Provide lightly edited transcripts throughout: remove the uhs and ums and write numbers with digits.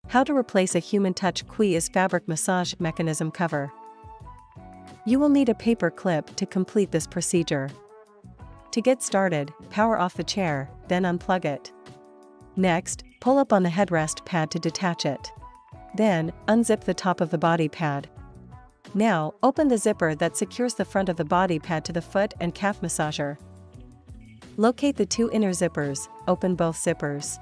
How to replace a human touch Quies fabric massage mechanism cover. You will need a paper clip to complete this procedure. To get started, power off the chair, then unplug it. Next, pull up on the headrest pad to detach it. Then, unzip the top of the body pad. Now, open the zipper that secures the front of the body pad to the foot and calf massager. Locate the two inner zippers, open both zippers.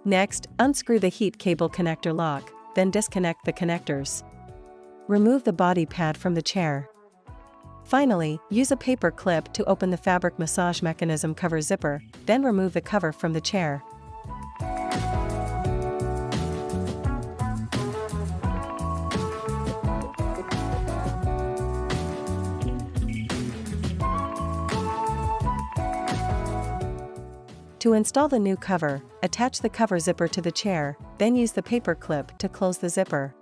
Next, unscrew the heat cable connector lock, then disconnect the connectors. Remove the body pad from the chair. Finally, use a paper clip to open the fabric massage mechanism cover zipper, then remove the cover from the chair. To install the new cover, attach the cover zipper to the chair, then use the paper clip to close the zipper.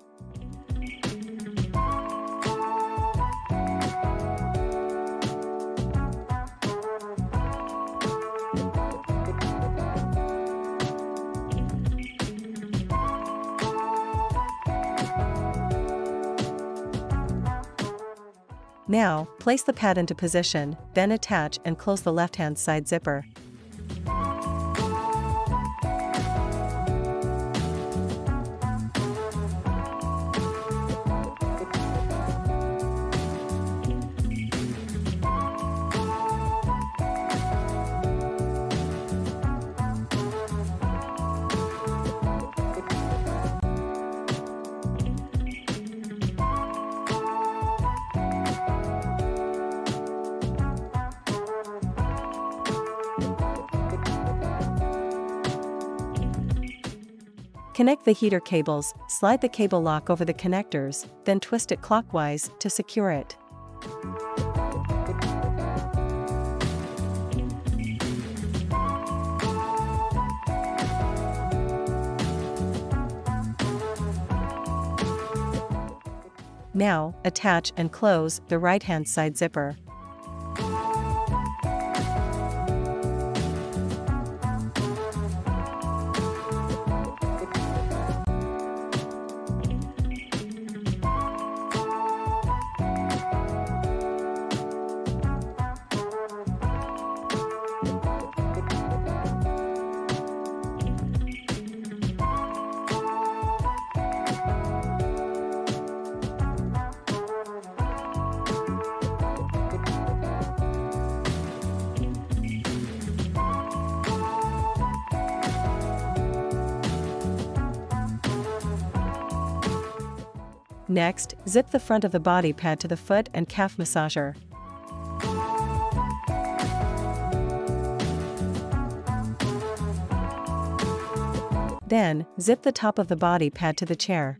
Now, place the pad into position, then attach and close the left-hand side zipper. Connect the heater cables, slide the cable lock over the connectors, then twist it clockwise to secure it. Now, attach and close the right-hand side zipper. Next, zip the front of the body pad to the foot and calf massager. Then, zip the top of the body pad to the chair.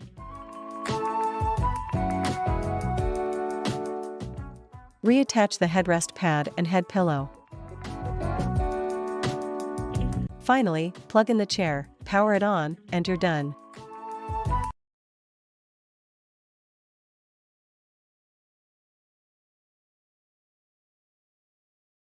Reattach the headrest pad and head pillow. Finally, plug in the chair, power it on, and you're done.